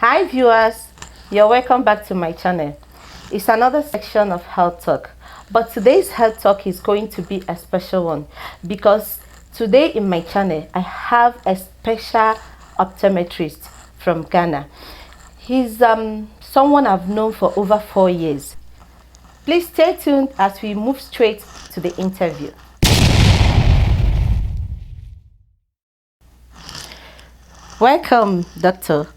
Hi viewers, you're welcome back to my channel. It's another section of health talk, but today's health talk is going to be a special one because today in my channel I have a special optometrist from Ghana. He's someone I've known for over 4 years. Please stay tuned as we move straight to the interview. Welcome, doctor.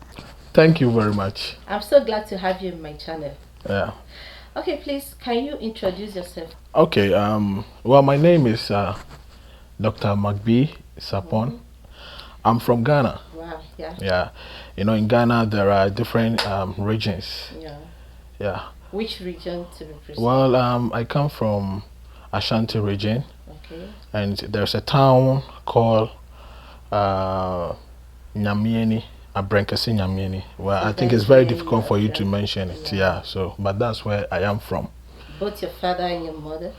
Thank you very much. I'm so glad to have you in my channel. Yeah. Okay, please, can you introduce yourself? Okay. Well, my name is Dr. Magbi Sapon. I'm from Ghana. Wow, yeah. Yeah. You know, in Ghana there are different regions. Yeah. Yeah. Which region to be precise? Well, I come from Ashanti region. Okay. And there's a town called Nyamieni. Abrenkasi Nyamieni. Well, I think it's very difficult for you to mention it. Yeah. So, but that's where I am from. Both your father and your mother?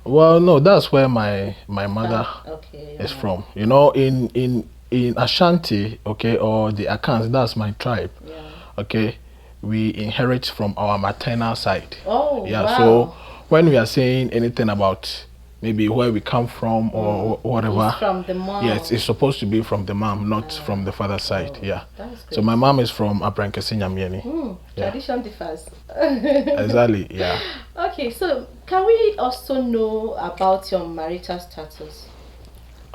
Well, no, that's where my mother is from. You know, in Ashanti, okay, or the Akans, that's my tribe. Yeah. Okay, we inherit from our maternal side. Oh, yeah. Wow. So when we are saying anything about maybe where we come from or whatever, it's from the mom. Yes, it's supposed to be from the mom, not from the father's side. Yeah. That's good. So my mom is from Abrenkasi Nyamieni. Tradition differs. Exactly. Yeah. Okay, so can we also know about your marital status?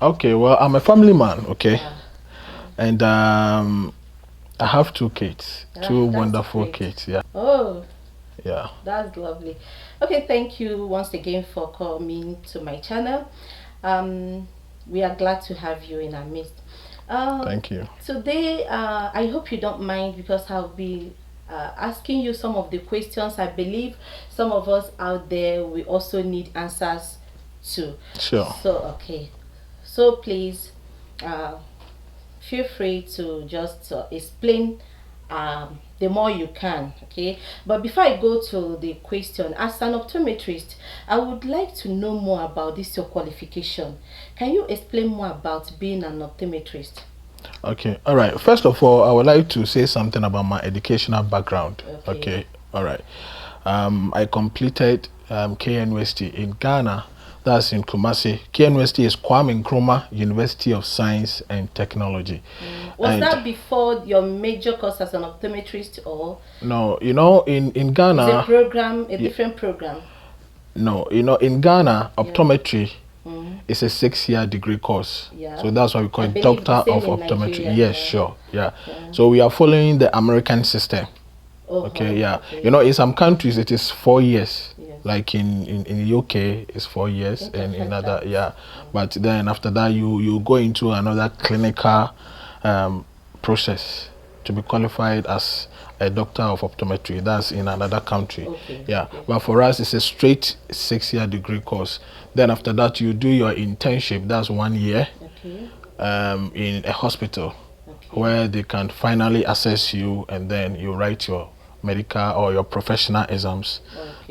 Okay. Well, I'm a family man. Okay. Yeah. And I have 2 kids, two wonderful great. kids. Yeah. Oh, Yeah. that's lovely. Okay, thank you once again for coming to my channel. We are glad to have you in our midst. Thank you. Today, I hope you don't mind because I'll be asking you some of the questions I believe some of us out there we also need answers to. Sure. So, okay. So please, feel free to just explain the more you can, okay? But before I go to the question, as an optometrist, I would like to know more about this your qualification. Can you explain more about being an optometrist? Okay. All right. First of all, I would like to say something about my educational background. Okay. All right. I completed KNUST in Ghana. That's in Kumasi. KNUST is Kwame Nkrumah University of Science and Technology. Was that before your major course as an optometrist or? No, you know, in Ghana. It's a program, a different program. No, you know, in Ghana, optometry is a 6-year degree course. Yeah. So that's why we call it Doctor of Optometry. Yes, sure. Yeah. So we are following the American system. Okay, yeah. You know, in some countries it is 4 years. Yes. Like in UK it's 4 years, and in other But then after that you go into another clinical process to be qualified as a doctor of optometry. That's in another country. But for us it's a straight 6-year degree course. Then after that you do your internship. That's 1 year in a hospital where they can finally assess you, and then you write your medical or your professional exams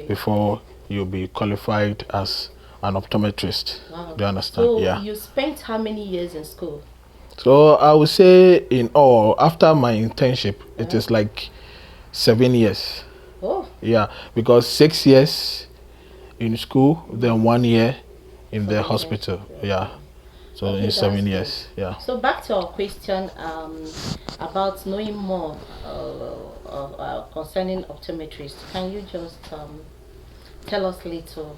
before you'll be qualified as an optometrist. Wow. Do you understand? So you spent how many years in school? So I would say in all, after my internship, it is like 7 years. Oh. Yeah, because 6 years in school, then 1 year in the hospital. Yeah. So in 7 years. Yeah. So back to our question about knowing more concerning optometrists. Can you just tell us a little?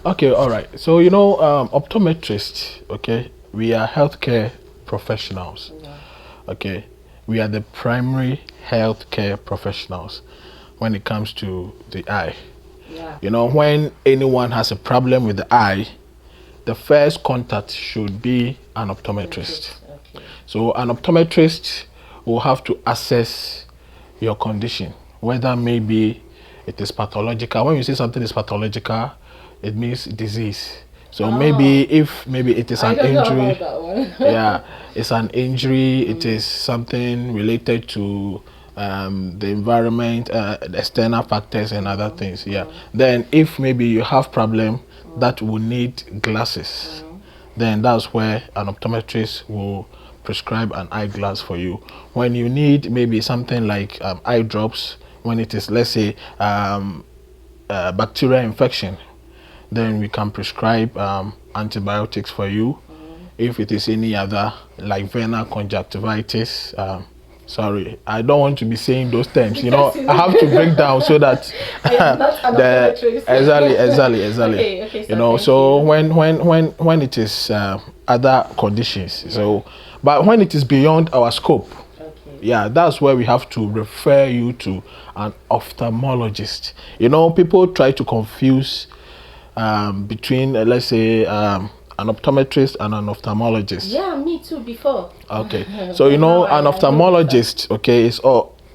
Okay, all right. So you know, optometrists. Okay, we are healthcare professionals. Okay, we are the primary healthcare professionals when it comes to the eye. You know, when anyone has a problem with the eye, the first contact should be an optometrist. So an optometrist will have to assess your condition, whether maybe it is pathological. When you say something is pathological, it means disease. So maybe it is an injury. Yeah, it's an injury. It is something related to the environment, external factors and other things. Yeah. Then if maybe you have problem that will need glasses, then that's where an optometrist will prescribe an eyeglass for you. When you need maybe something like eye drops, when it is, let's say, bacterial infection, then we can prescribe antibiotics for you. If it is any other, like venous conjunctivitis, sorry, I don't want to be saying those terms. You know, I have to break down so that exactly. Okay, You know, so when it is other conditions, so but when it is beyond our scope, yeah, that's where we have to refer you to an ophthalmologist. You know, people try to confuse between let's say an optometrist and an ophthalmologist. Yeah, me too before. Okay, so you know, an ophthalmologist, okay,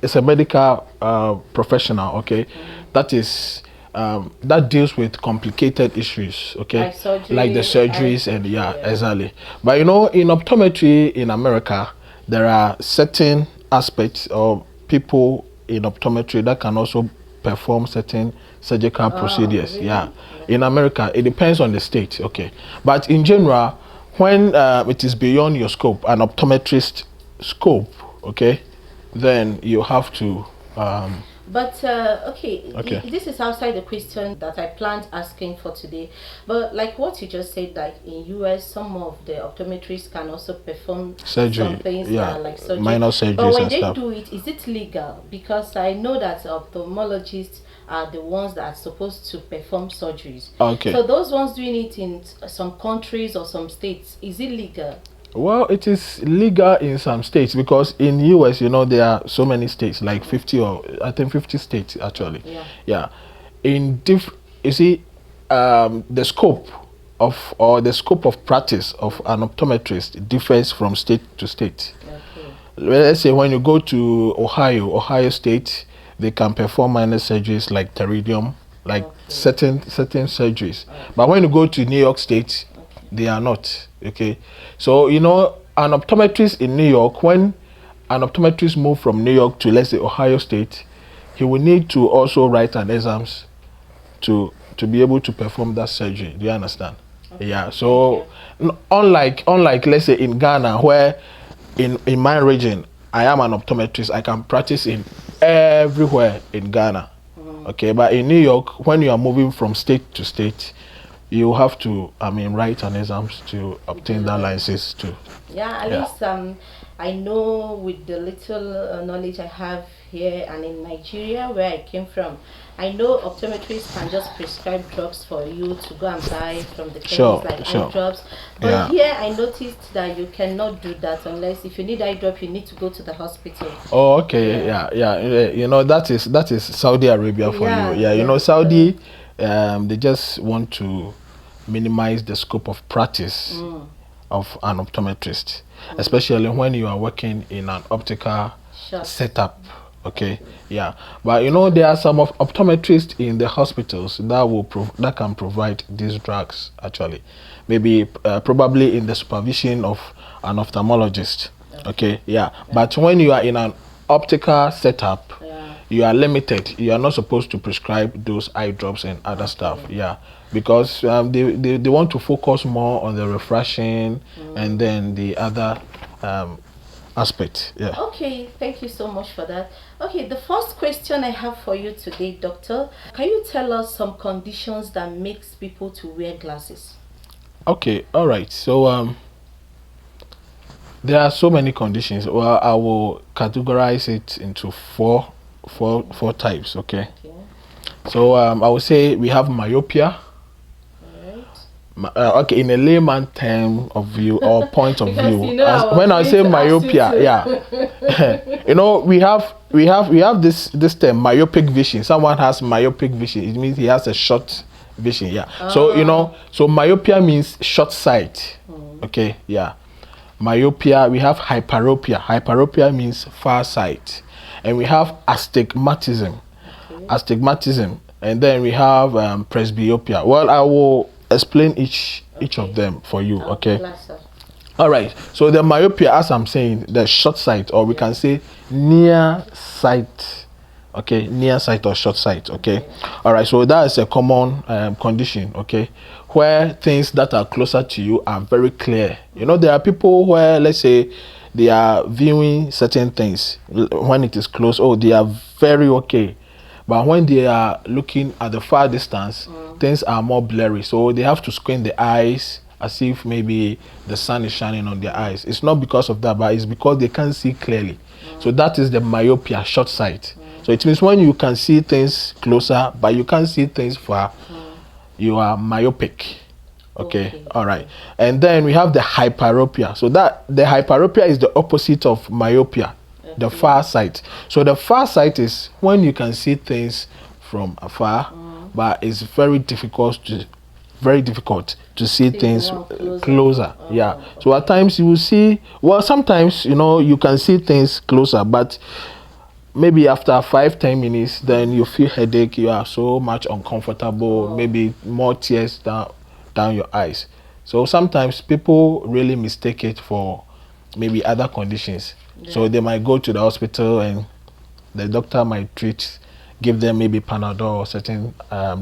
it's a medical professional, okay, that is that deals with complicated issues, okay, Like surgery, like the surgeries and yeah, exactly. But you know, in optometry in America, there are certain aspects of people in optometry that can also perform certain surgical procedures. Really? Yeah, in America, it depends on the state, okay, but in general, when it is beyond your scope, an optometrist scope, okay, then you have to But this is outside the question that I planned asking for today. But like what you just said, like in US, some of the optometrists can also perform surgery, some things yeah, like surgery. minor surgeries But when and they stuff. do it, is it legal? Because I know that ophthalmologists are the ones that are supposed to perform surgeries. Okay. So those ones doing it in some countries or some states, is it legal? Well, it is legal in some states because in US, you know, there are so many states, like 50 or I think 50 states actually. Yeah. In you see, the scope the scope of practice of an optometrist differs from state to state. Okay. Let's say when you go to Ohio State, they can perform minor surgeries like pterygium, like certain surgeries. But when you go to New York State, they are not. Okay, so you know, an optometrist in New York, when an optometrist move from New York to, let's say, Ohio State, he will need to also write an exams to be able to perform that surgery. Do you understand? Okay. Yeah. So unlike let's say in Ghana, where in my region I am an optometrist, I can practice in everywhere in Ghana. Okay, but in New York, when you are moving from state to state, you have to, write an exams to obtain that license too. Yeah, at least I know with the little knowledge I have here and in Nigeria where I came from, I know optometrists can just prescribe drugs for you to go and buy from the chemist, like eye drops. But here I noticed that you cannot do that unless if you need eye drop, you need to go to the hospital. Oh, okay, yeah. You know, that is Saudi Arabia for you. Yeah, you know, Saudi, they just want to minimize the scope of practice of an optometrist, especially when you are working in an optical setup. Okay, yeah, but you know, there are some optometrists in the hospitals that can provide these drugs actually, maybe probably in the supervision of an ophthalmologist. Okay, yeah, but when you are in an optical setup, you are limited. You are not supposed to prescribe those eye drops and other stuff. Yeah, because they want to focus more on the refreshing and then the other aspect. Yeah. Okay, thank you so much for that. Okay, the first question I have for you today, doctor, can you tell us some conditions that makes people to wear glasses? Okay, all right. So there are so many conditions. Well, I will categorize it into four types. Okay. So I would say we have myopia. Okay, in a layman term of view or point of view, you know, when I say myopia, yeah, you know, we have this term myopic vision. Someone has myopic vision. It means he has a short vision. Yeah. So you know, so myopia means short sight. Okay. Yeah. Myopia. We have hyperopia. Hyperopia means far sight, and we have astigmatism. Astigmatism, and then we have presbyopia. Well, I will explain each of them for you. Okay. All right. So the myopia, as I'm saying, the short sight, or we can say near sight. Okay, near sight or short sight. Okay. All right. So that is a common condition. Okay, where things that are closer to you are very clear. You know, there are people where, let's say, they are viewing certain things when it is close. Oh, they are very okay. But when they are looking at the far distance, things are more blurry. So they have to squint the eyes as if maybe the sun is shining on their eyes. It's not because of that, but it's because they can't see clearly. So that is the myopia, short sight. So it means when you can see things closer, but you can't see things far, you are myopic. Okay, all right. And then we have the hyperopia. So that the hyperopia is the opposite of myopia, the far sight. So the far sight is when you can see things from afar, but it's very difficult to see things closer. Yeah. So at times you will see, well, sometimes, you know, you can see things closer, but maybe after 5-10 minutes, then you feel headache, you are so much uncomfortable, maybe more tears down your eyes. So sometimes people really mistake it for maybe other conditions. So they might go to the hospital and the doctor might give them maybe Panadol or certain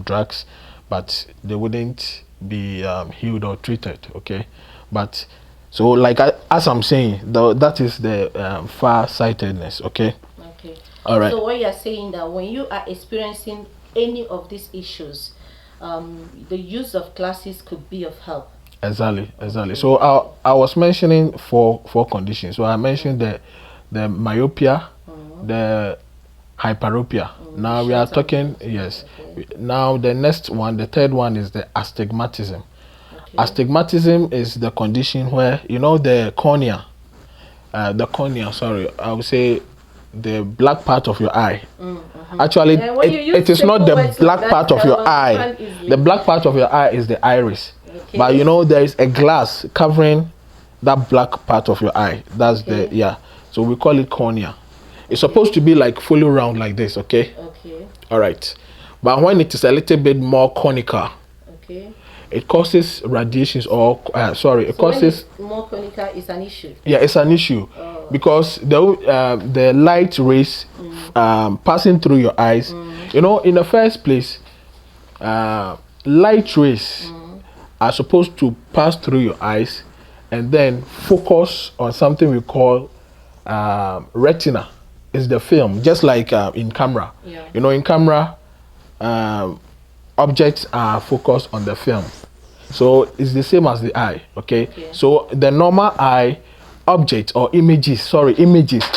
drugs, but they wouldn't be healed or treated. Okay, but so like as I'm saying, that is the far-sightedness. Okay. Okay. All right. So what you are saying that when you are experiencing any of these issues, the use of glasses could be of help. Exactly. So I was mentioning four conditions. So I mentioned the myopia, the hyperopia. Now we are talking, yes. Now the next one, the third one, is the astigmatism. Astigmatism is the condition where, you know, the cornea, sorry, I would say the black part of your eye. Actually, it is not the black part of your eye. The black part of your eye is the iris. But you know, there is a glass covering that black part of your eye. That's the, yeah. So we call it cornea. It's supposed to be like fully round like this, okay? Okay. All right. But when it is a little bit more conical, it causes radiations or, it causes... more conical is an issue. Yeah, it's an issue. Because the light rays passing through your eyes, you know, in the first place, light rays are supposed to pass through your eyes and then focus on something we call retina. Is the film, just like in camera. You know, in camera, objects are focused on the film. So it's the same as the eye, okay? So the normal eye, objects or images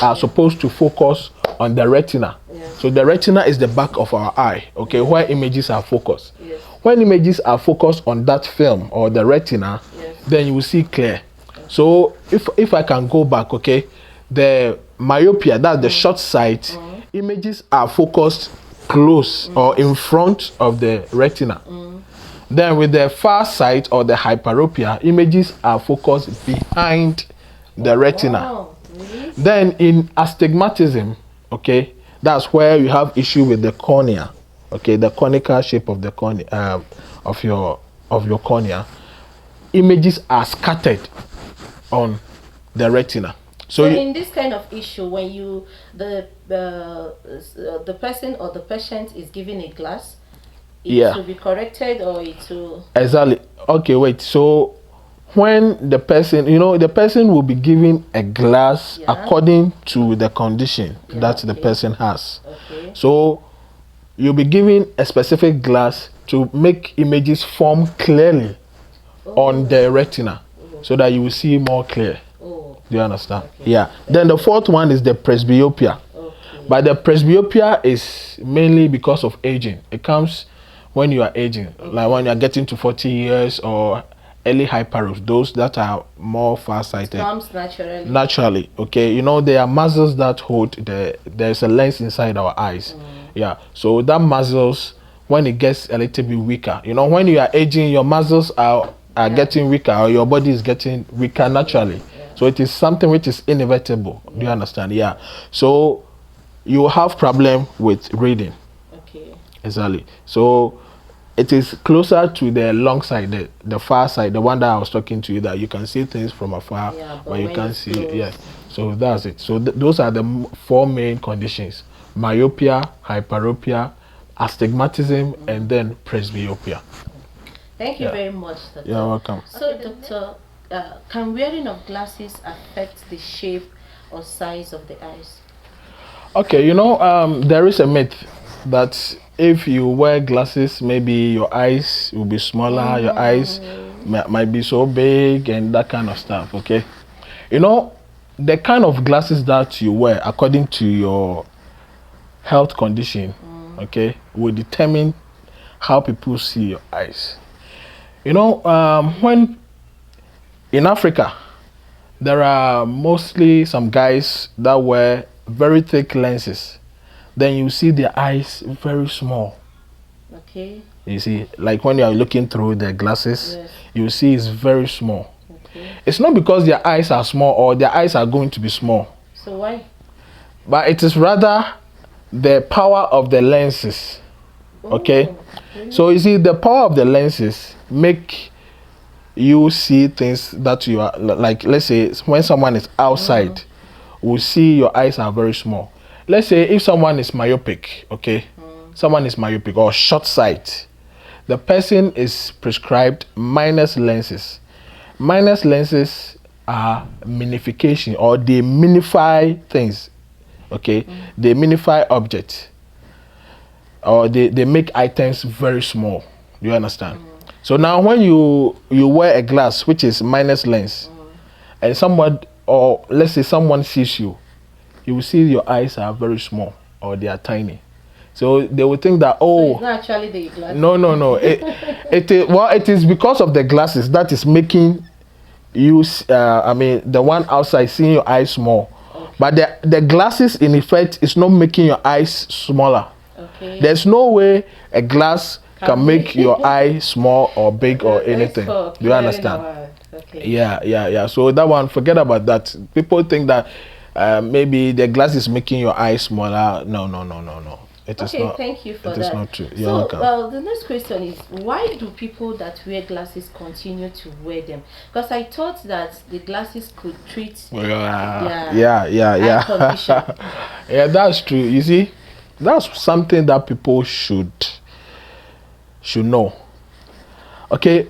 are supposed to focus on the retina. So the retina is the back of our eye, okay, where images are focused. When images are focused on that film or the retina, then you will see clear. So if I can go back, okay, the myopia, that's the short sight, images are focused close or in front of the retina. Then with the far sight or the hyperopia, images are focused behind the retina. Then in astigmatism, okay, that's where you have issue with the cornea, okay, the conical shape of the cornea, of your cornea. Images are scattered on the retina. So in this kind of issue, when the person or the patient is given a glass, it will be corrected or it will... Exactly. Okay, wait. So when the person, you know, the person will be given a glass according to the condition that the person has. So you'll be given a specific glass to make images form clearly on the retina so that you will see more clear. Do you understand? Yeah. Then the fourth one is the presbyopia. But the presbyopia is mainly because of aging. It comes when you are aging, like when you are getting to 40 years or early hyperos, those that are more far-sighted. Comes naturally. Naturally, okay. You know, there are muscles that hold there's a lens inside our eyes. Yeah. So that muscles, when it gets a little bit weaker, you know, when you are aging, your muscles are getting weaker, or your body is getting weaker naturally. So it is something which is inevitable. Do you understand? Yeah. So you will have problem with reading. Okay. Exactly. So it is closer to the long side, the far side, the one that I was talking to you, that you can see things from afar, but you can't see it. Yeah. So that's it. So those are the four main conditions: myopia, hyperopia, astigmatism, and then presbyopia. Thank you very much, Doctor. You're welcome. So, Doctor, can wearing of glasses affect the shape or size of the eyes? Okay, there is a myth that if you wear glasses, maybe your eyes will be smaller, your eyes might be so big, and that kind of stuff. Okay, the kind of glasses that you wear, according to your health condition, okay, will determine how people see your eyes. When in Africa, there are mostly some guys that wear very thick lenses. Then you see their eyes very small. Okay. You see, like when you are looking through the glasses, Yes. you see it's very small. Okay. It's not because their eyes are small or their eyes are going to be small, So why? but it is rather the power of the lenses. Okay. So you see, the power of the lenses make you see things that you are like. Let's say when someone is outside, we see your eyes are very small. Let's say if someone is myopic, okay, someone is myopic or short sight, the person is prescribed minus lenses. Minus lenses are minification, or they minify things, okay, they minify objects, or they make items very small. Do you understand? So now when you wear a glass which is minus lens, and someone, or let's say someone sees you, you will see your eyes are very small or they are tiny. So they will think that, So it's not actually the glasses. no. It is because of the glasses that is making you, the one outside seeing your eyes small. Okay. But the glasses in effect is not making your eyes smaller. Okay. There's no way a glass can make your eye small or big or anything. Do you understand? Okay. Yeah. So that one, forget about that. People think that maybe the glass is making your eye smaller. No. It is not. Thank you for that. It is not true. You're So, welcome. the next question is, why do people that wear glasses continue to wear them? Because I thought that the glasses could treat Yeah. eye condition. Yeah, that's true. You see, that's something that people should know. Okay,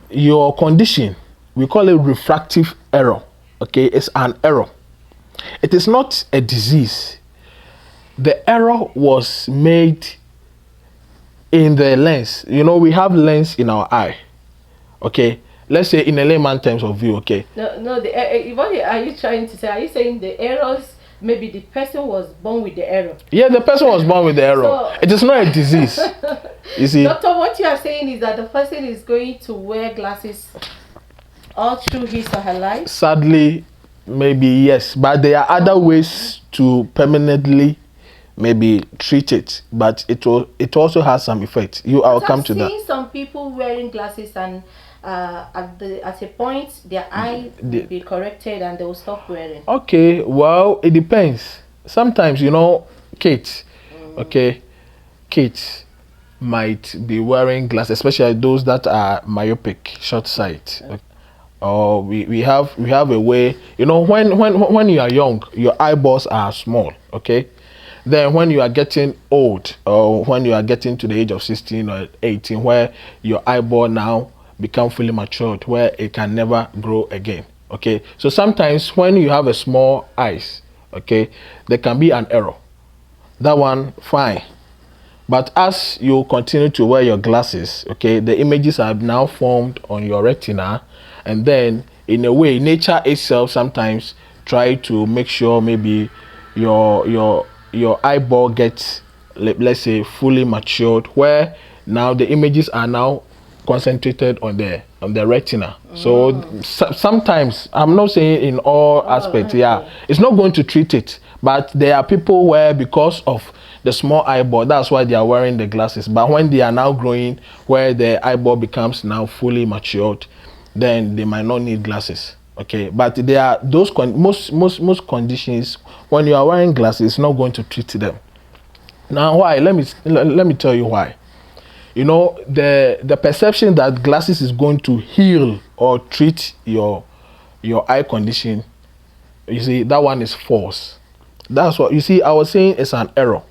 your condition, we call it refractive error. Okay, it's an error. It is not a disease. The error was made in the lens. We have lens in our eye. Okay, let's say in a layman terms of view. Okay. No. What are you trying to say? Are you saying the errors? Maybe the person was born with the error. Yeah, the person was born with the error. So, it is not a disease. You see, Doctor, what you are saying is that the person is going to wear glasses all through his or her life? Sadly, maybe yes, but there are other ways to permanently maybe treat it, but it also has some effect. I'll come to that. I've seen some people wearing glasses and at a point their eye will be corrected and they will stop wearing. Okay, well, it depends. Sometimes, kids, okay, kids might be wearing glasses, especially those that are myopic, short sight. Okay. Or we have a way, when you are young, your eyeballs are small, okay? Then when you are getting old, or when you are getting to the age of 16 or 18, where your eyeball now become fully matured, where it can never grow again, okay? So sometimes when you have a small eyes, okay, there can be an error. That one, fine. But as you continue to wear your glasses, okay, the images are now formed on your retina, and then in a way, nature itself sometimes try to make sure maybe your eyeball gets, let's say, fully matured, where now the images are now concentrated on the retina. So sometimes, I'm not saying in all aspects, it's not going to treat it, but there are people where because of the small eyeball, that's why they are wearing the glasses. But when they are now growing, where the eyeball becomes now fully matured, then they might not need glasses. Okay, but there are those most conditions when you are wearing glasses, it's not going to treat them. Now, why? Let me tell you why. The perception that glasses is going to heal or treat your eye condition, you see, that one is false. That's what you see. I was saying it's an error.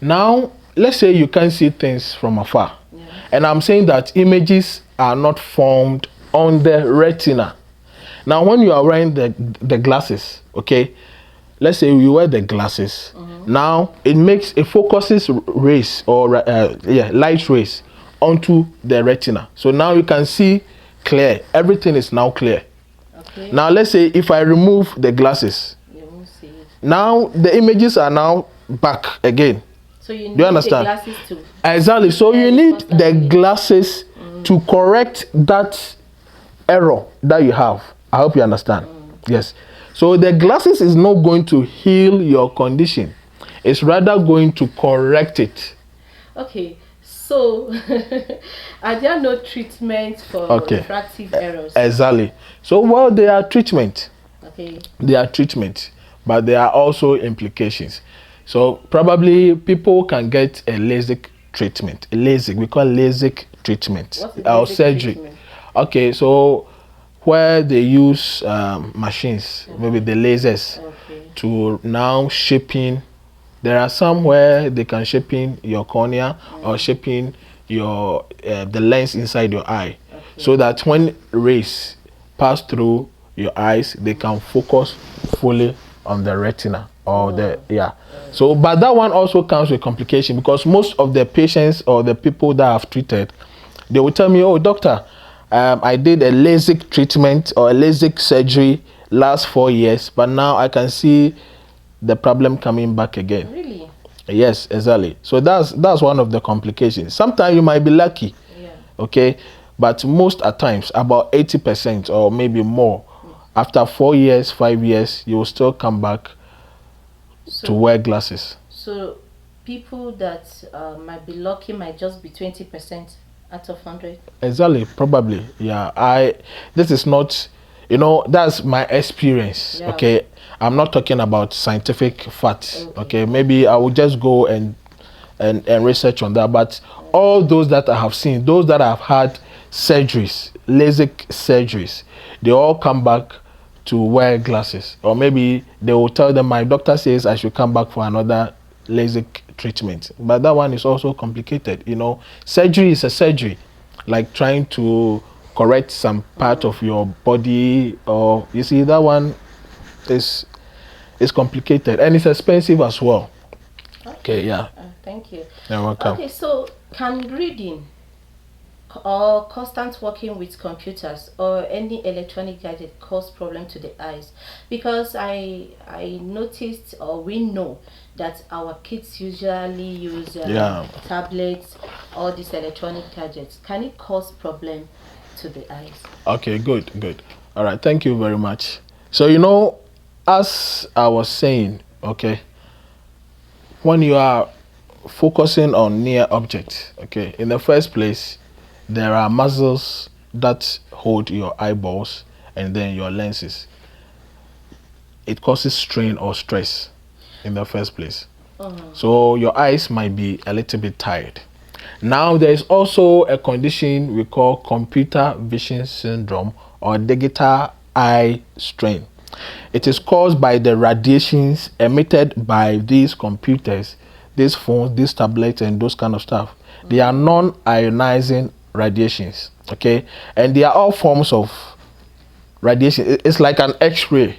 Now, let's say you can see things from afar, And I'm saying that images are not formed on the retina. Now, when you are wearing the glasses, okay, let's say you wear the glasses. Now it focuses rays or light rays onto the retina. So now you can see clear. Everything is now clear. Okay. Now let's say if I remove the glasses, You won't see it. now the images are now back again. So you need Do you understand? the glasses too. Exactly. So you need the glasses to correct that error that you have. I hope you understand. Yes. So the glasses is not going to heal your condition. It's rather going to correct it. Okay. So are there no treatments for refractive errors? Exactly. So well, there are treatment. Okay. There are treatment, but there are also implications. So probably people can get a LASIK treatment. LASIK, we call LASIK treatment or surgery. Treatment? Okay, so where they use machines, maybe the lasers, to now shaping. There are some where they can shaping your cornea or shaping your the lens inside your eye, so that when rays pass through your eyes, they can focus fully on the retina or So, but that one also comes with complication, because most of the patients or the people that I've treated, they will tell me, "Oh, doctor, I did a LASIK treatment or a LASIK surgery last 4 years, but now I can see the problem coming back again." Really? Yes, exactly. So that's one of the complications. Sometimes you might be lucky, okay, but most at times, about 80% or maybe more, after 4 years, 5 years, you will still come back to wear glasses. So people that might be lucky might just be 20% out of 100. Exactly, probably. Yeah, this is not, that's my experience. Okay, I'm not talking about scientific facts. Okay, maybe I will just go and research on that. But all those that I have seen, those that have had surgeries, LASIK surgeries, they all come back to wear glasses, or maybe they will tell them, my doctor says I should come back for another LASIK treatment. But that one is also complicated. Surgery is a surgery, like trying to correct some part of your body, or you see, that one is complicated and it's expensive as well. Okay, yeah. Thank you. You're welcome. Okay, so can reading or constant working with computers or any electronic gadget cause problem to the eyes? Because I noticed, or we know, that our kids usually use tablets, all these electronic gadgets. Can it cause problem to the eyes? Okay, good. All right, thank you very much. So as I was saying, okay, when you are focusing on near objects, okay, in the first place, there are muscles that hold your eyeballs and then your lenses. It causes strain or stress in the first place. So your eyes might be a little bit tired. Now there is also a condition we call computer vision syndrome or digital eye strain. It is caused by the radiations emitted by these computers, these phones, these tablets, and those kind of stuff. They are non-ionizing radiations, okay, and they are all forms of radiation. It's like an X-ray.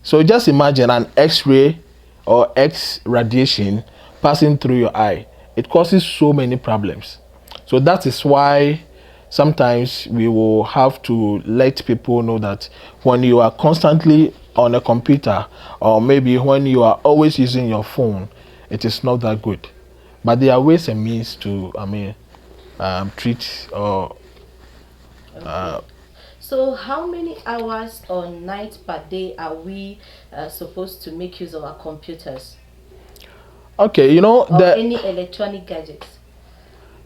So just imagine an X-ray or X radiation passing through your eye. It causes so many problems. So that is why sometimes we will have to let people know that when you are constantly on a computer, or maybe when you are always using your phone, it is not that good. But there are ways and means to treat or so how many hours or nights per day are we supposed to make use of our computers? Okay, or any electronic gadgets?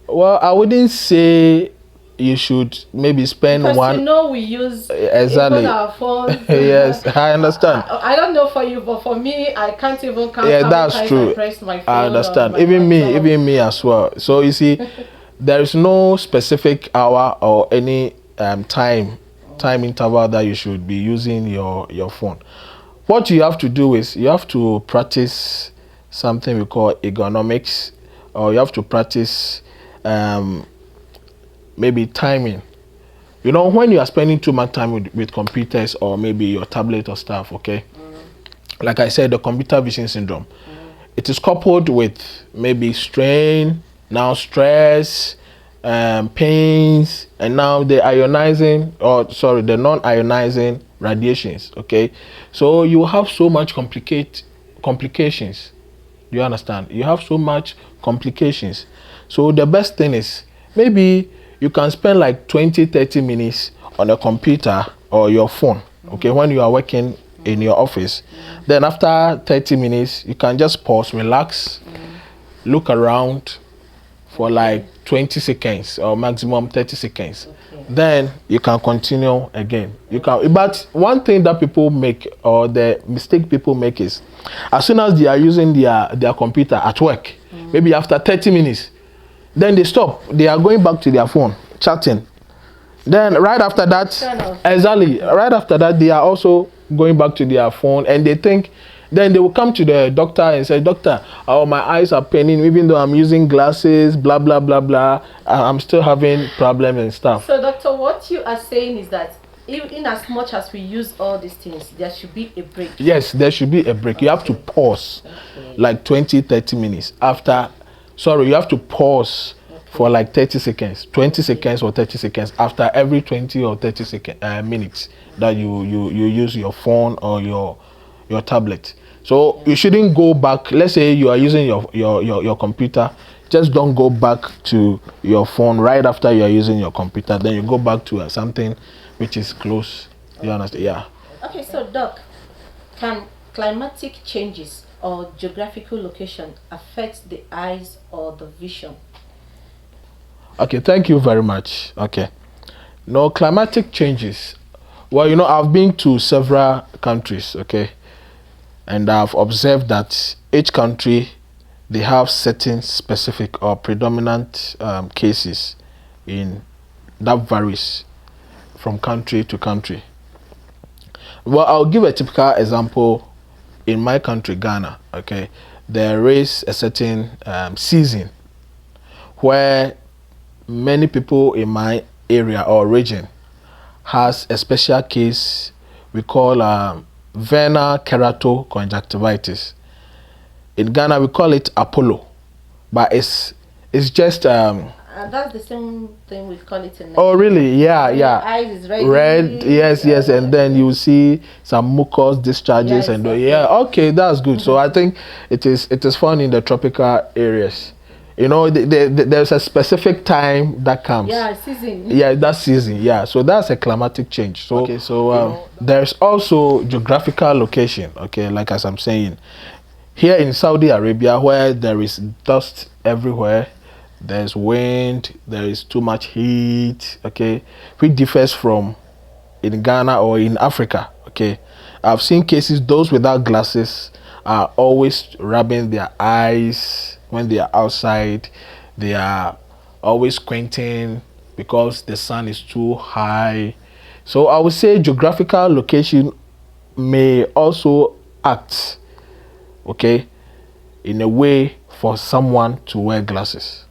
Well, I wouldn't say you should maybe spend because we use exactly our phones. Yes, I understand. I don't know for you, but for me, I can't even count how that's many times true. I press my phone. I understand. Even me as well. So you see, there is no specific hour or any time interval that you should be using your phone. What you have to do is you have to practice something we call ergonomics, or you have to practice maybe timing. You know, when you are spending too much time with computers or maybe your tablet or stuff, okay? Like I said, the computer vision syndrome. It is coupled with maybe strain, now stress, pains, and now the the non-ionizing radiations, okay? So you have so much complications. Do you understand? You have so much complications. So the best thing is maybe you can spend like 20-30 minutes on a computer or your phone, okay, when you are working in your office. Then after 30 minutes, you can just pause, relax, look around for like 20 seconds or maximum 30 seconds. Then you can continue again. But one thing that people make, or the mistake people make, is as soon as they are using their computer at work, maybe after 30 minutes, then they stop. They are going back to their phone, chatting. Then right after that, exactly, right after that, they are also going back to their phone, and they think, then they will come to the doctor and say, doctor, oh, my eyes are paining, even though I'm using glasses, blah, blah, blah, blah. I'm still having problems and stuff. So, doctor, what you are saying is that in as much as we use all these things, there should be a break. Yes, there should be a break. Okay. You have to pause like 20-30 minutes after. Sorry, you have to pause for like 30 seconds, 20 seconds or 30 seconds after every 20 or 30 minutes that you use your phone or your tablet. So you shouldn't go back. Let's say you are using your computer, just don't go back to your phone right after you are using your computer. Then you go back to something which is close. You understand? Yeah. Okay, so doc, can climatic changes or geographical location affect the eyes or the vision? Okay, thank you very much. Okay. No, climatic changes. Well, you know, I've been to several countries, okay, and I've observed that each country, they have certain specific or predominant cases in that varies from country to country. Well, I'll give a typical example. In my country, Ghana, okay, there is a certain season where many people in my area or region has a special case we call vena keratoconjunctivitis. In Ghana, we call it Apollo, but it's just that's the same thing we call it in Nigeria. Oh really? Yeah, when yeah. Your eyes is red. Red, yes, yes, and then you see some mucus discharges, yeah, and exactly. yeah, okay, that's good. So I think it is found in the tropical areas. You know, there's a specific time that comes. Yeah, season. Yeah, that season. Yeah, so that's a climatic change. So okay, so there's also geographical location. Okay, like as I'm saying, here in Saudi Arabia, where there is dust everywhere, there's wind, there is too much heat, okay, which differs from in Ghana or in Africa, okay. I've seen cases, those without glasses are always rubbing their eyes when they are outside. They are always squinting because the sun is too high. So I would say geographical location may also act, okay, in a way for someone to wear glasses.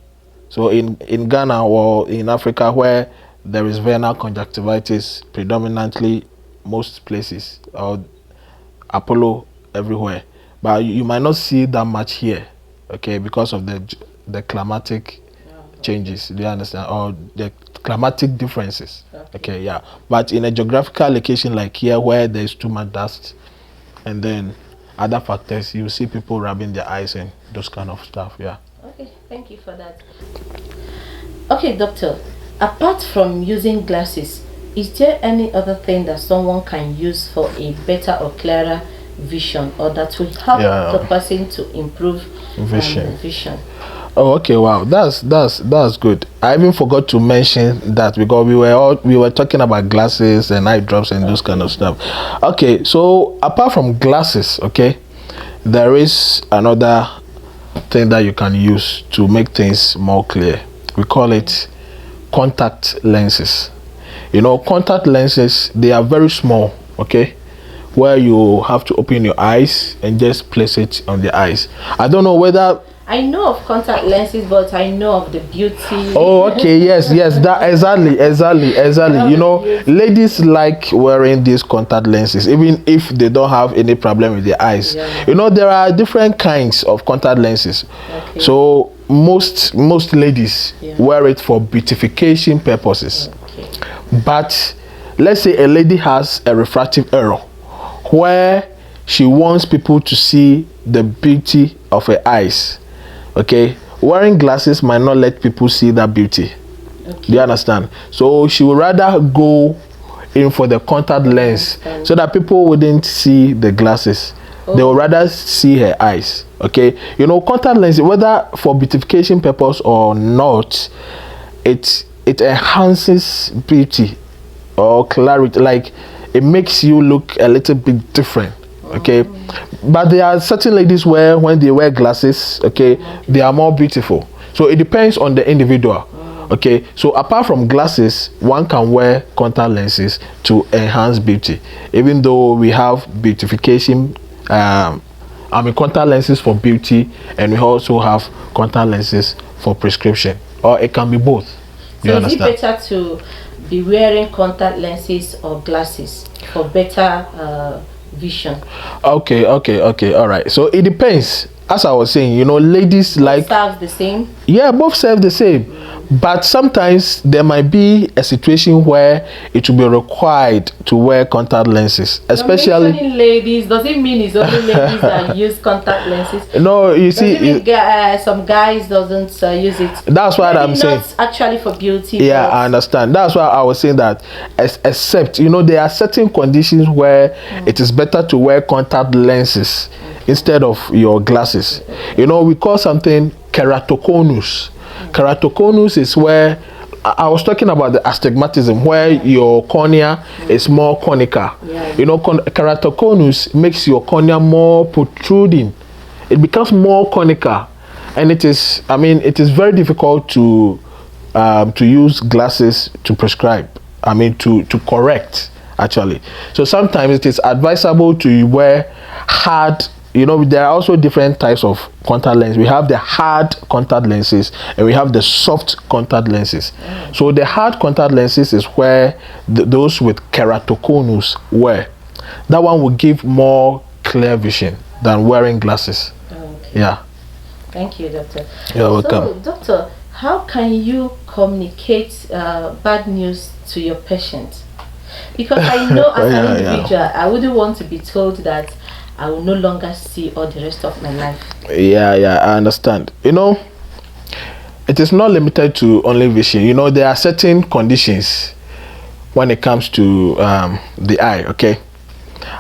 So in Ghana or in Africa, where there is vena conjunctivitis predominantly most places, or Apollo everywhere, but you might not see that much here, okay, because of the climatic changes. Do you understand? Or the climatic differences. Okay, yeah. But in a geographical location like here, where there is too much dust, and then other factors, you see people rubbing their eyes and those kind of stuff. Yeah. Okay, thank you for that. Okay, doctor, apart from using glasses, is there any other thing that someone can use for a better or clearer vision, or that will help the person to improve vision? Oh, okay, wow, that's good. I even forgot to mention that because we were talking about glasses and eye drops and those kind of stuff. Okay, so apart from glasses, okay, there is another thing that you can use to make things more clear. We call it contact lenses. You know, contact lenses, they are very small, okay, where you have to open your eyes and just place it on the eyes. I don't know whether I know of contact lenses, but I know of the beauty. Oh, okay, yes, that exactly. You know, ladies like wearing these contact lenses, even if they don't have any problem with their eyes. Yeah. You know, there are different kinds of contact lenses. Okay. So most ladies wear it for beautification purposes. Okay. But let's say a lady has a refractive error where she wants people to see the beauty of her eyes. Okay, wearing glasses might not let people see that beauty. Okay. Do you understand? So she would rather go in for the contact lens so that people wouldn't see the glasses. Oh. They would rather see her eyes. Okay, you know, contact lens, whether for beautification purpose or not, it enhances beauty or clarity. Like, it makes you look a little bit different. Okay, but there are certain ladies where when they wear glasses, okay, they are more beautiful. So it depends on the individual. Okay, so apart from glasses, one can wear contact lenses to enhance beauty. Even though we have beautification, contact lenses for beauty, and we also have contact lenses for prescription, or it can be both. So is it better to be wearing contact lenses or glasses for better vision? Okay, all right. So it depends. As I was saying, you know, ladies like serve the same. Yeah, both serve the same. But sometimes there might be a situation where it will be required to wear contact lenses, especially ladies. Does it mean it's only ladies that use contact lenses? No, you see, some guys doesn't use it. That's what I'm saying. Not actually for beauty. Yeah, I understand. That's why I was saying that. Except, you know, there are certain conditions where it is better to wear contact lenses instead of your glasses. You know, we call something keratoconus. Keratoconus is where I was talking about the astigmatism, where your cornea is more conical. You know, keratoconus makes your cornea more protruding. It becomes more conical, and it is very difficult to use glasses to prescribe. To correct, actually. So sometimes it is advisable to wear hard. You know, there are also different types of contact lenses. We have the hard contact lenses and we have the soft contact lenses. So the hard contact lenses is where those with keratoconus wear. That one will give more clear vision than wearing glasses. Okay. Yeah. Thank you, doctor. You're welcome. So, doctor, how can you communicate bad news to your patient? Because I know as an individual, I wouldn't want to be told that I will no longer see all the rest of my life. Yeah, I understand. You know, it is not limited to only vision. You know, there are certain conditions when it comes to the eye, okay?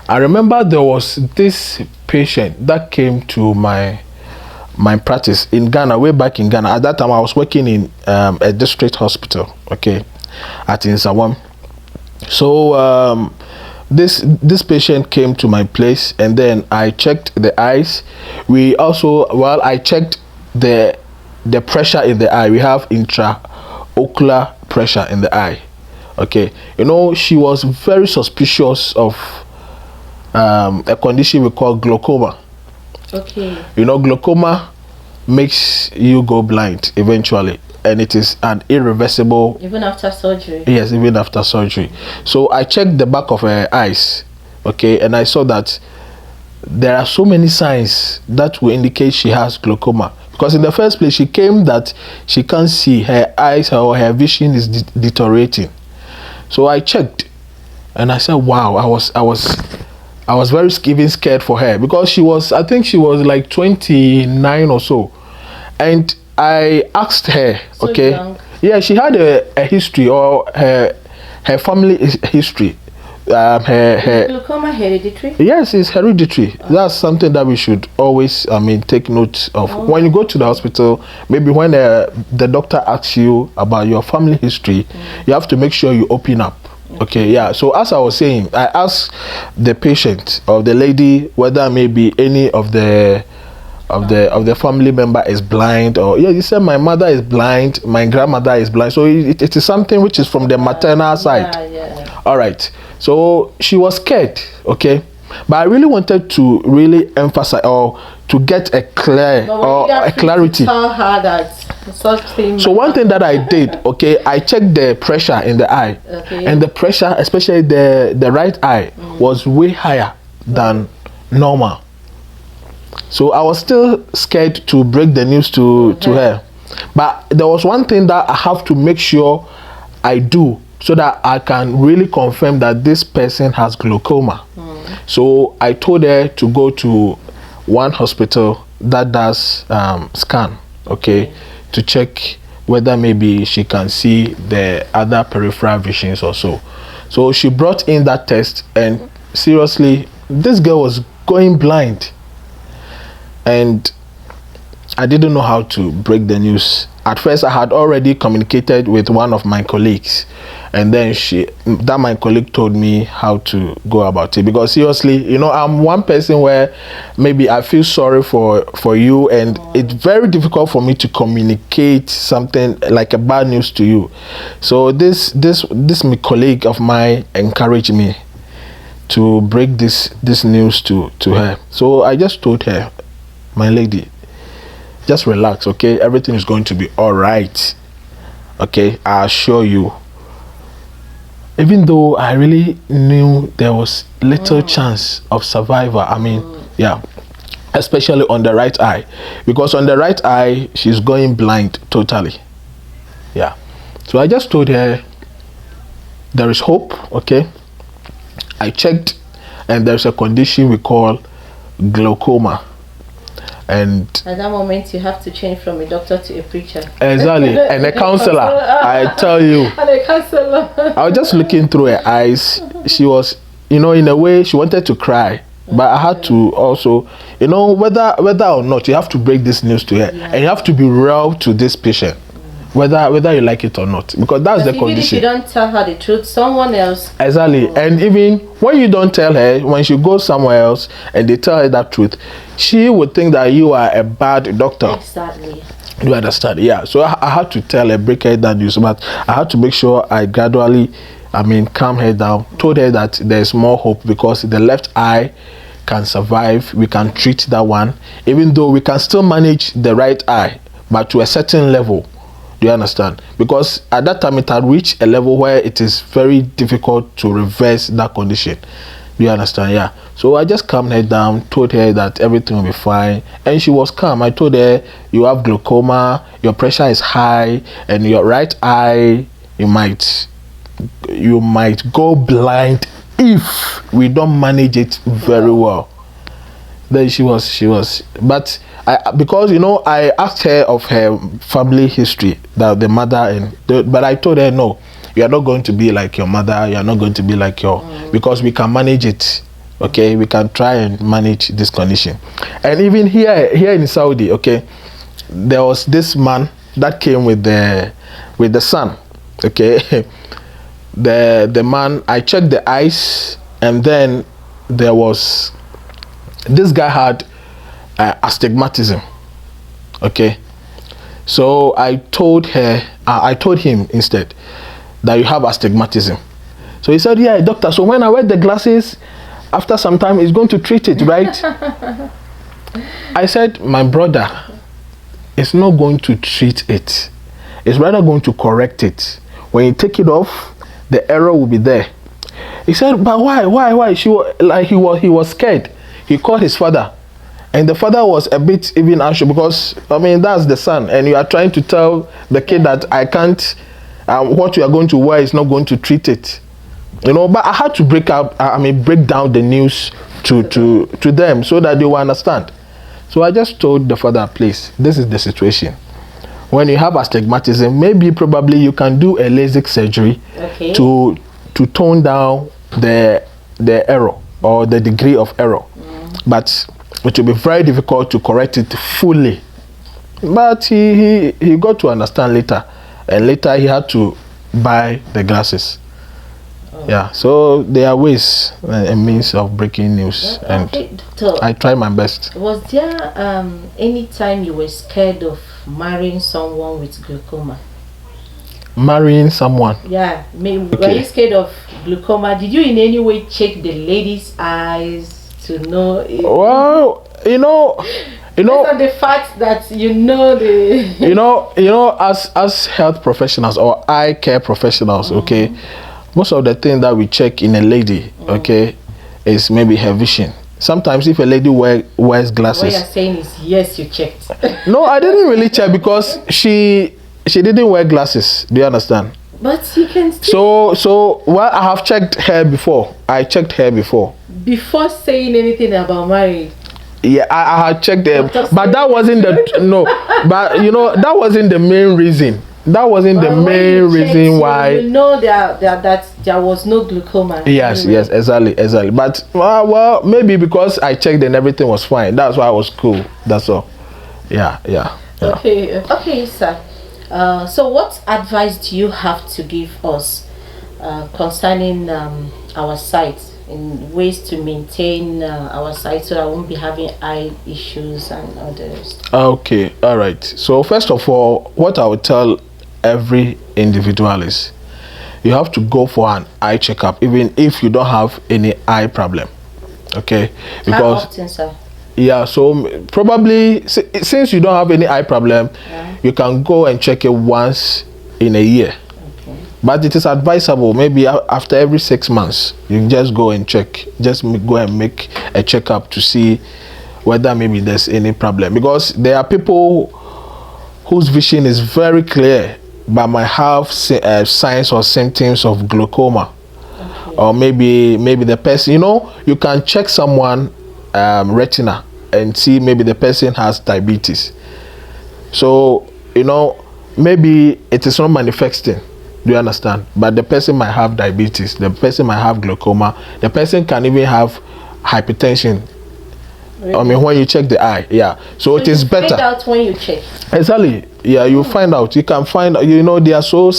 I remember there was this patient that came to my practice in Ghana, way back in Ghana. At that time, I was working in a district hospital, okay, at Insawam. So, this patient came to my place, and then I checked the eyes. I checked the pressure in the eye. We have intraocular pressure in the eye. Okay, you know, she was very suspicious of a condition we call glaucoma. Okay. You know, glaucoma makes you go blind eventually, and it is an irreversible. Even after surgery? Yes, even after surgery. So I checked the back of her eyes, okay, and I saw that there are so many signs that will indicate she has glaucoma. Because in the first place, she came that she can't see, her eyes or her vision is deteriorating. So I checked, and I said, wow, I was very scared for her, because I think she was like 29 or so. And I asked her, okay, young. Yeah, she had a history, or her family history. Is glaucoma hereditary? Yes, it's hereditary. Oh. That's something that we should always, take note of. Oh. When you go to the hospital, maybe when the doctor asks you about your family history, you have to make sure you open up. Okay, yeah. So as I was saying, I asked the patient or the lady whether maybe any of the family member is blind, or you said my mother is blind, my grandmother is blind. So it is something which is from the maternal side. Yeah. All right. So she was scared, okay, but I really wanted to really emphasize or to get a clear or a clarity. Tell her that such thing. So one thing that I did, okay, I checked the pressure in the eye, and the pressure, especially the right eye, was way higher than normal. So I was still scared to break the news to her. But there was one thing that I have to make sure I do so that I can really confirm that this person has glaucoma. So I told her to go to one hospital that does scan, okay, to check whether maybe she can see the other peripheral visions or so. So she brought in that test, and seriously, this girl was going blind. And I didn't know how to break the news. At first, I had already communicated with one of my colleagues, and then my colleague told me how to go about it. Because seriously, you know, I'm one person where maybe I feel sorry for you, and it's very difficult for me to communicate something like a bad news to you. So this my colleague of mine encouraged me to break this news to her. So I just told her, my lady, just relax, okay? Everything is going to be all right, okay? I assure you. Even though I really knew there was little chance of survival, I mean, yeah, especially on the right eye, because on the right eye she's going blind totally. Yeah. So I just told her there is hope, okay? I checked, and there's a condition we call glaucoma. And at that moment, you have to change from a doctor to a preacher. Exactly, and a counselor. I tell you. And a counselor. I was just looking through her eyes. She was, you know, in a way, she wanted to cry. But I had to also, you know, whether or not, you have to break this news to her. And you have to be real to this patient. Whether you like it or not, because that's the condition. If you don't tell her the truth, someone else. Exactly. And even when you don't tell her, when she goes somewhere else and they tell her that truth, she would think that you are a bad doctor. Exactly. You understand? Yeah. So I had to tell her, break her that news, but I had to make sure I gradually, calm her down, told her that there's more hope because the left eye can survive. We can treat that one, even though we can still manage the right eye, but to a certain level. Do you understand? Because at that time it had reached a level where it is very difficult to reverse that condition. Do you understand? Yeah. So I just calmed her down, told her that everything will be fine, and she was calm. I told her, you have glaucoma, your pressure is high, and your right eye, you might go blind if we don't manage it very well. Then she was, but because, you know, I asked her of her family history, that the mother but I told her, no, you are not going to be like your mother, you are not going to be like because we can manage it, okay? We can try and manage this condition. And even here in Saudi, okay, there was this man that came with the son, okay? the man, I checked the eyes, and then there was, this guy had astigmatism, okay? So I told him instead that you have astigmatism. So he said, yeah, doctor, so when I wear the glasses, after some time it's going to treat it, right? I said, my brother, it's not going to treat it, it's rather going to correct it. When you take it off, the error will be there. He said, but why? He was scared. He called his father, and the father was a bit even anxious because, that's the son, and you are trying to tell the kid that I can't, what you are going to wear is not going to treat it, you know. But I had to break down the news to them so that they will understand. So I just told the father, please, this is the situation. When you have astigmatism, probably you can do a LASIK surgery, okay, to tone down the error or the degree of error. But it will be very difficult to correct it fully. But he got to understand later, and later he had to buy the glasses. Yeah, so there are ways and means of breaking news, and Doctor, I try my best. Was there any time you were scared of marrying someone with glaucoma? Marrying someone? Yeah, were you scared of glaucoma? Did you in any way check the lady's eyes to know? Well, you know, You know, based on the fact that you know the as health professionals or eye care professionals, okay, most of the things that we check in a lady, okay, is maybe her vision. Sometimes if a lady wears glasses, what you're saying is yes, you checked. no, I didn't really check because she didn't wear glasses. Do you understand? But you can still, So well, I have checked her before. I checked her before. before saying anything about marriage. Yeah, I had checked them, Just but that wasn't the no. But that wasn't the main reason. That wasn't the But when main you checked, reason why. you know that there was no glaucoma. Yes, anyway. yes, exactly. But well, maybe because I checked and everything was fine. That's why I was cool. That's all. Yeah. Okay, sir. So what advice do you have to give us concerning our sight, in ways to maintain our sight so that we won't be having eye issues and others? Okay, all right. So first of all, what I would tell every individual is you have to go for an eye checkup, even if you don't have any eye problem. Okay, How often, sir? yeah, so probably since you don't have any eye problem, you can go and check it once in a year. Okay. But it is advisable maybe after every 6 months you just go and check, just go and make a checkup to see whether maybe there's any problem, because there are people whose vision is very clear but might have signs or symptoms of glaucoma. Okay. Or maybe the person, you can check someone retina and see maybe the person has diabetes. So maybe it is not manifesting. Do you understand? But the person might have diabetes, the person might have glaucoma, the person can even have hypertension. Really? I mean, when you check the eye, yeah. So it is better. Find out when you check. Exactly. Yeah, you find out. You can find out. There are so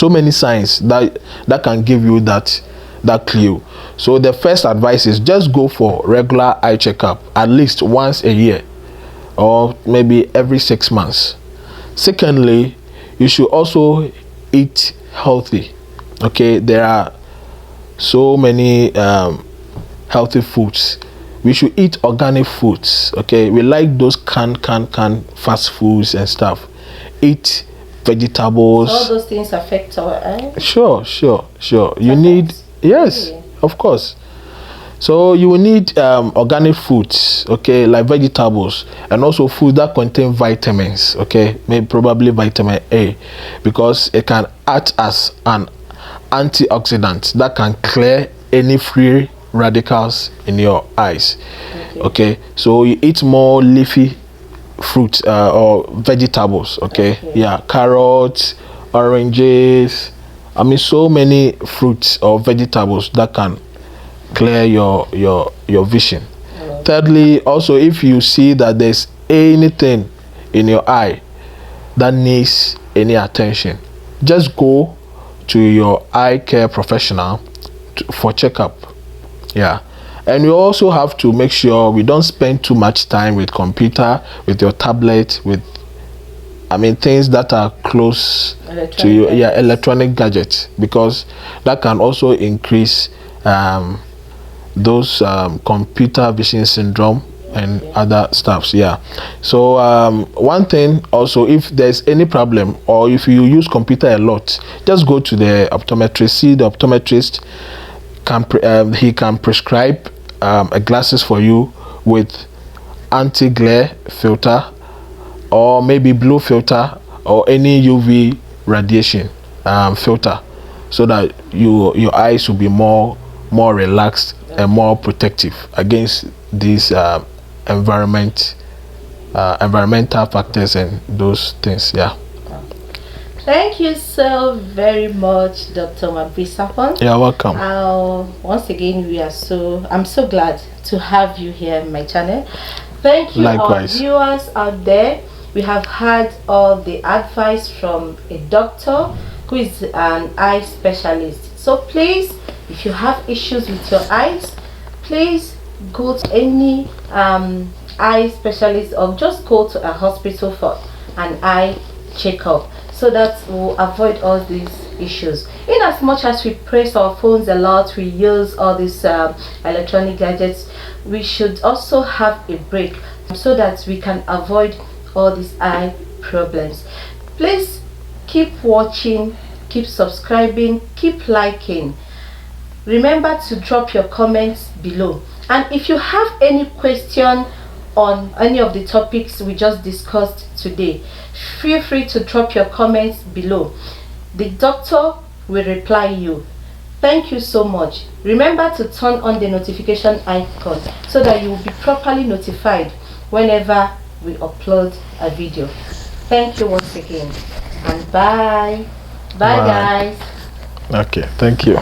many signs that can give you that clue. So the first advice is just go for regular eye checkup at least once a year, or maybe every 6 months. Secondly, you should also eat healthy. Okay, there are so many healthy foods. We should eat organic foods. Okay, we like those canned fast foods and stuff. Eat vegetables. All those things affect our eye. Sure. You need, yes, Really? of course. So you will need organic foods, okay, like vegetables, and also food that contain vitamins, okay, maybe probably vitamin A, because it can act as an antioxidant that can clear any free radicals in your eyes. Okay, so you eat more leafy fruits or vegetables. Okay, yeah, carrots, oranges, I mean so many fruits or vegetables that can clear your vision. Thirdly, also, if you see that there's anything in your eye that needs any attention, just go to your eye care professional for checkup. Yeah, and you also have to make sure we don't spend too much time with computer, with your tablet, with things that are close to you. Yeah, electronic gadgets, because that can also increase those computer vision syndrome and other stuffs. Yeah, so one thing also, if there's any problem or if you use computer a lot, just go to the optometrist. See the optometrist. He can prescribe glasses for you with anti-glare filter, or maybe blue filter, or any UV radiation filter, so that your eyes will be more relaxed and more protective against these environmental factors and those things. Yeah. Thank you so very much, Dr. Mabrisapon. You're welcome. Once again, I'm so glad to have you here on my channel. Thank you, Likewise. Our viewers out there. We have had all the advice from a doctor who is an eye specialist. So please, if you have issues with your eyes, please go to any eye specialist, or just go to a hospital for an eye checkup, so that we'll avoid all these issues. In as much as we press our phones a lot, we use all these electronic gadgets, we should also have a break so that we can avoid all these eye problems. Please keep watching, keep subscribing, keep liking. Remember to drop your comments below, and if you have any question on any of the topics we just discussed today, feel free to drop your comments below. The doctor will reply you. Thank you so much. Remember to turn on the notification icon so that you will be properly notified whenever we upload a video. Thank you once again, and bye. Bye guys. Okay, thank you.